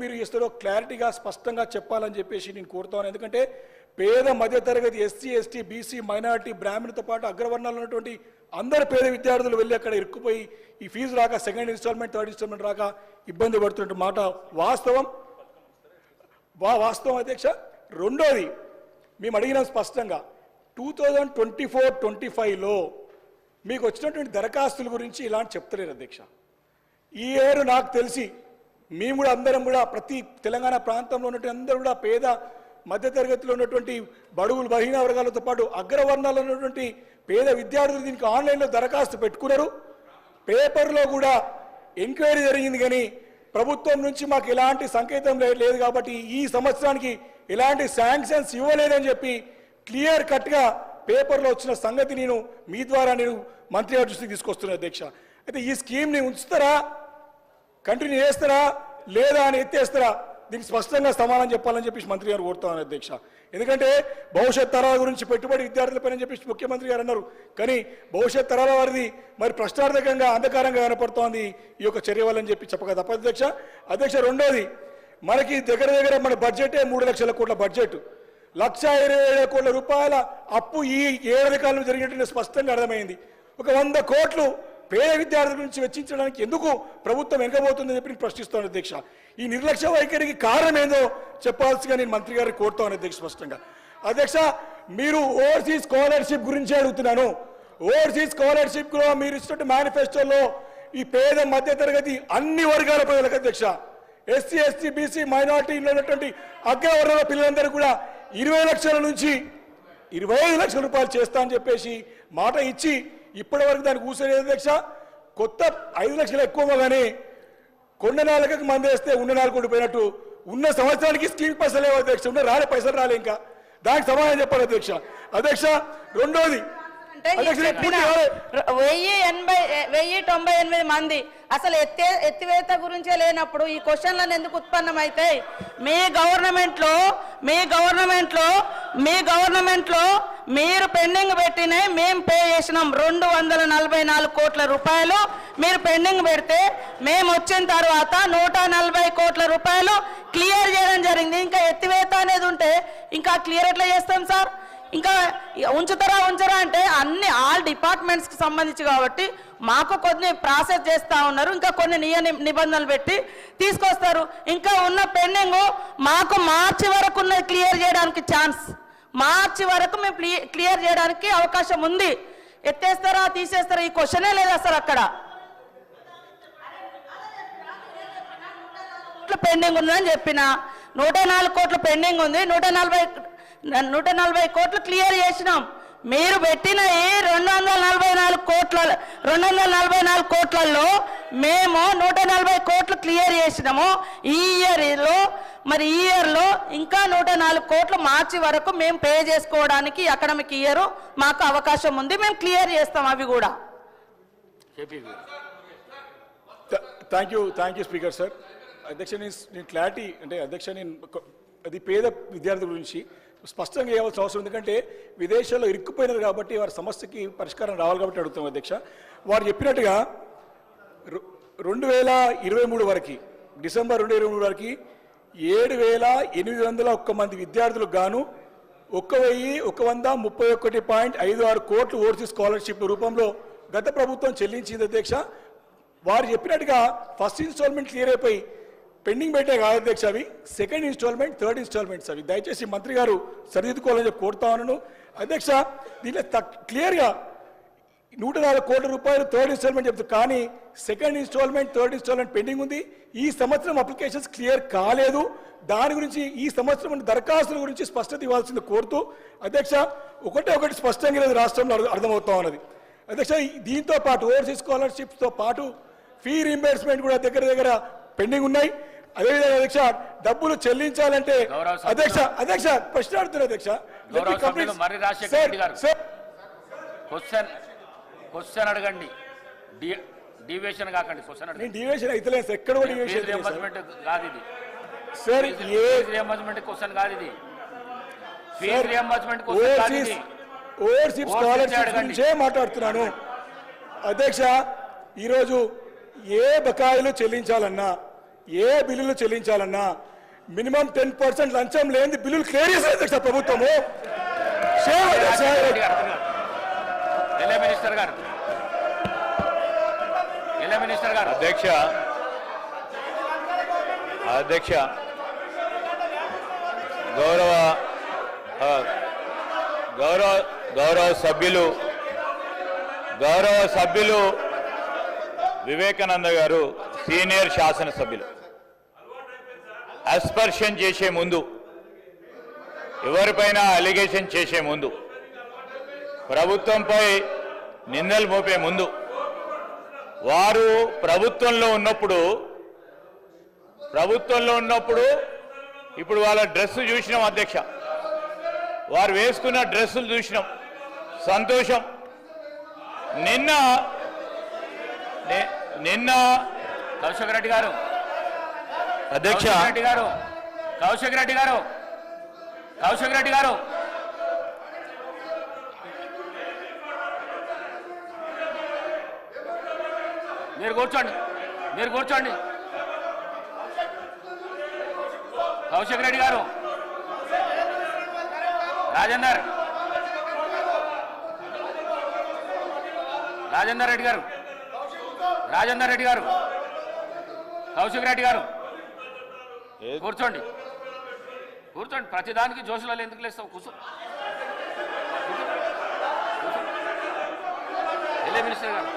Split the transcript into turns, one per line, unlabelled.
మీరు ఇస్తారో క్లారిటీగా స్పష్టంగా చెప్పాలని చెప్పేసి నేను కోరుతాను. ఎందుకంటే పేద మధ్యతరగతి ఎస్సీ ఎస్టీ బీసీ మైనారిటీ బ్రాహ్మణులతో పాటు అగ్రవర్ణాలు ఉన్నటువంటి అందరు పేద విద్యార్థులు వెళ్ళి అక్కడ ఇరుక్కుపోయి ఈ ఫీజు రాక సెకండ్ ఇన్స్టాల్మెంట్ థర్డ్ ఇన్స్టాల్మెంట్ రాక ఇబ్బంది పడుతున్న మాట వాస్తవం అధ్యక్ష. రెండోది మేము అడిగిన స్పష్టంగా 2024-25లో మీకు వచ్చినటువంటి దరఖాస్తుల గురించి ఇలాంటి చెప్తలేరు అధ్యక్ష. ఈ ఏడు నాకు తెలిసి మేము కూడా అందరం కూడా ప్రతి తెలంగాణ ప్రాంతంలో ఉన్నటువంటి అందరూ కూడా పేద మధ్యతరగతిలో ఉన్నటువంటి బడుగులు బలహీన వర్గాలతో పాటు అగ్రవర్ణాలు ఉన్నటువంటి పేద విద్యార్థులు దీనికి ఆన్లైన్లో దరఖాస్తు పెట్టుకున్నారు. పేపర్లో కూడా ఎంక్వైరీ జరిగింది, కానీ ప్రభుత్వం నుంచి మాకు ఎలాంటి సంకేతం లేదు కాబట్టి ఈ సంవత్సరానికి ఎలాంటి శాంక్షన్స్ ఇవ్వలేదని చెప్పి క్లియర్ కట్గా పేపర్లో వచ్చిన సంగతి నేను మీ ద్వారా మంత్రి గారి దృష్టికి తీసుకొస్తున్నాను అధ్యక్ష. అయితే ఈ స్కీమ్ని ఉంచుతారా, కంటిన్యూ చేస్తారా లేదా అని ఎత్తేస్తారా, దీనికి స్పష్టంగా సమాధానం చెప్పాలని చెప్పేసి మంత్రి గారు కోరుతాను అధ్యక్ష. ఎందుకంటే భవిష్యత్ తరాల గురించి పెట్టుబడి విద్యార్థులపైన చెప్పేసి ముఖ్యమంత్రి గారు అన్నారు, కానీ భవిష్యత్ తరాల వారిది మరి ప్రశ్నార్థకంగా అంధకారంగా కనపడుతోంది ఈ యొక్క చర్య వల్లని చెప్పి చెప్పక తప్పదు అధ్యక్ష. అధ్యక్ష రెండోది, మనకి దగ్గర మన బడ్జెటే 3 లక్షల కోట్ల బడ్జెట్, 1,27,000 కోట్ల రూపాయల అప్పు ఈ ఏడాది కాలంలో జరిగినట్టు స్పష్టంగా అర్థమైంది. ఒక 100 కోట్లు పేద విద్యార్థుల గురించి వెచ్చించడానికి ఎందుకు ప్రభుత్వం వెనకబోతుందని చెప్పి నేను ప్రశ్నిస్తాను అధ్యక్ష. ఈ నిర్లక్ష్య వైఖరికి కారణం ఏందో చెప్పాల్సిగా నేను మంత్రి గారికి కోరుతాను అధ్యక్ష స్పష్టంగా. అధ్యక్ష, మీరు ఓవర్సీస్ స్కాలర్షిప్ గురించి అడుగుతున్నాను. ఓవర్సీస్ స్కాలర్షిప్ లో మీరు ఇచ్చినట్టు మేనిఫెస్టోలో ఈ పేద మధ్యతరగతి అన్ని వర్గాల ప్రజలకు అధ్యక్ష, ఎస్సీ ఎస్టీ బీసీ మైనార్టీలో ఉన్నటువంటి అగ్రవర్గాల పిల్లలందరూ కూడా 20 లక్షల నుంచి 25 లక్షల రూపాయలు చేస్తా అని చెప్పేసి మాట ఇచ్చి ఇప్పటి వరకు దానికి కూర్చోలేదు అధ్యక్ష. కొత్త 5 లక్షలు ఎక్కువ, కానీ కొండ నాలుగకి మంది వేస్తే ఉన్న 4 కోట్లు ఉన్న సంవత్సరానికి స్కీమ్ పైసలు లేవు అధ్యక్ష, ఉన్న పైసలు రాలే, ఇంకా దానికి సమాధానం చెప్పాలి అధ్యక్ష. అధ్యక్ష రెండోది,
1098 మంది అసలు ఎత్తివేత గురించే లేనప్పుడు ఈ క్వశ్చన్లను ఎందుకు ఉత్పన్నమైతాయి? మీ గవర్నమెంట్ లో మీరు పెండింగ్ పెట్టినాయి, మేము పే చేసినాం 244 కోట్ల రూపాయలు. మీరు పెండింగ్ పెడితే మేము వచ్చిన తర్వాత 140 కోట్ల రూపాయలు క్లియర్ చేయడం జరిగింది. ఇంకా ఎత్తివేత అనేది ఉంటే ఇంకా క్లియర్ ఎట్లా చేస్తాం సార్? ఇంకా ఉంచుతారా అంటే ఆల్ డిపార్ట్మెంట్స్కి సంబంధించి కాబట్టి మాకు కొన్ని ప్రాసెస్ చేస్తూ ఉన్నారు, ఇంకా కొన్ని నిబంధనలు పెట్టి తీసుకొస్తారు. ఇంకా ఉన్న పెండింగ్ మాకు మార్చి వరకు ఉన్నది క్లియర్ చేయడానికి ఛాన్స్, మార్చి వరకు మేము క్లియర్ చేయడానికి అవకాశం ఉంది. ఎత్తేస్తారా తీసేస్తారా ఈ క్వశ్చనే లేదా సార్? అక్కడ పెండింగ్ ఉందని చెప్పిన 104 కోట్లు పెండింగ్ ఉంది, 140 కోట్లు క్లియర్ చేసినాం. మీరు పెట్టిన ఈ 244 కోట్లలో మేము 140 కోట్లు క్లియర్ చేసినాము. ఈ ఇయర్లో ఇంకా 104 కోట్లు మార్చి వరకు మేము పే చేసుకోవడానికి అకాడమిక్ ఇయర్ మాకు అవకాశం ఉంది, మేము క్లియర్ చేస్తాం అవి కూడా.
Thank you speaker sir. అధ్యక్ష నేను క్లారిటీ అంటే అధ్యక్ష నేను అది పేద విద్యార్థుల గురించి స్పష్టంగా ఇవ్వాల్సిన అవసరం, ఎందుకంటే విదేశాల్లో ఇరుక్కుపోయినారు కాబట్టి వారి సమస్యకి పరిష్కారం రావాలి కాబట్టి అడుగుతాం అధ్యక్ష. వారు చెప్పినట్టుగా 2023 వరకు డిసెంబర్ 2023 వరకు 7,801 మంది విద్యార్థులకు గాను 1,131.56 కోట్లు ఓవర్సీస్ స్కాలర్షిప్ రూపంలో గత ప్రభుత్వం చెల్లించింది అధ్యక్ష. వారు చెప్పినట్టుగా ఫస్ట్ ఇన్స్టాల్మెంట్ క్లియర్ అయిపోయి పెండింగ్ పెట్టే కాదు అధ్యక్ష, అవి సెకండ్ ఇన్స్టాల్మెంట్ థర్డ్ ఇన్స్టాల్మెంట్స్ అవి దయచేసి మంత్రి గారు సరిదిద్దుకోవాలని చెప్పి కోరుతా ఉన్నాను అధ్యక్ష. దీంట్లో క్లియర్గా 104 కోట్ల రూపాయలు థర్డ్ ఇన్స్టాల్మెంట్ చెప్తారు, కానీ second installment third installment pending ఉంది. ఈ సంవత్సరం అప్లికేషన్స్ క్లియర్ కాలేదు, దాని గురించి ఈ సంవత్సరం దరఖాస్తుల గురించి స్పష్టత ఇవ్వాల్సింది కోరుతూ అధ్యక్ష. ఒకటి స్పష్టంగా లేదు రాష్ట్రంలో అర్థమవుతా ఉన్నది అధ్యక్ష. దీంతో పాటు ఓవర్సీస్ స్కాలర్షిప్స్తో పాటు ఫీ రీంబర్స్మెంట్ కూడా దగ్గర పెండింగ్ ఉన్నాయి. అదేవిధంగా అధ్యక్ష డబ్బులు చెల్లించాలంటే అధ్యక్ష ప్రశ్న అడుగుతున్నారు అధ్యక్ష.
క్వశ్చన్ అడగండి, డివియేషన్ కాకండి.
నేను డివియేషన్ అయితే లేదు సార్, ఎక్కడ కూడా డివియేషన్
రియంబర్స్మెంట్ కాదు ఇది
సార్.
రియంబర్స్మెంట్ క్వశ్చన్ కాదు ఇది, ఫీజు రియంబర్స్మెంట్ క్వశ్చన్ కాదు ఇది.
ఓవర్సీస్ స్కాలర్షిప్ గురించే మాట్లాడుతున్నాను అధ్యక్ష. ఈరోజు ఏ బకాయిలు చెల్లించాలన్నా ఏ బిల్లులు చెల్లించాలన్నా మినిమం 10% లంచం లేని బిల్లులు క్లియర్ చేసే అధ్యక్ష ప్రభుత్వము. సేవ అధ్యక్ష.
ఎల్ఏ మినిస్టర్ గారు, ఎల్ఏ మినిస్టర్ గారు.
అధ్యక్ష గౌరవ సభ్యులు వివేకానంద గారు సీనియర్ శాసనసభ్యులు అస్పర్షన్ చేసే ముందు, ఎవరిపైన అలిగేషన్ చేసే ముందు, ప్రభుత్వంపై నిందలు మోపే ముందు, వారు ప్రభుత్వంలో ఉన్నప్పుడు ఇప్పుడు వాళ్ళ డ్రెస్ చూసినాం అధ్యక్ష, వారు వేసుకున్న డ్రెస్సులు చూసినాం, సంతోషం. నిన్న
కౌశిక్ రెడ్డి గారు,
అధ్యక్ష
కౌశిక్ రెడ్డి గారు మీరు కూర్చోండి. కౌశిక్ రెడ్డి గారు, రాజేందర్ రెడ్డి గారు, కౌశిక్ రెడ్డి గారు కూర్చోండి. ప్రతిదానికి జోషులలో ఎందుకు లేస్తావు? కూర్చో. ఎల్ఏ మినిస్టర్ గారు.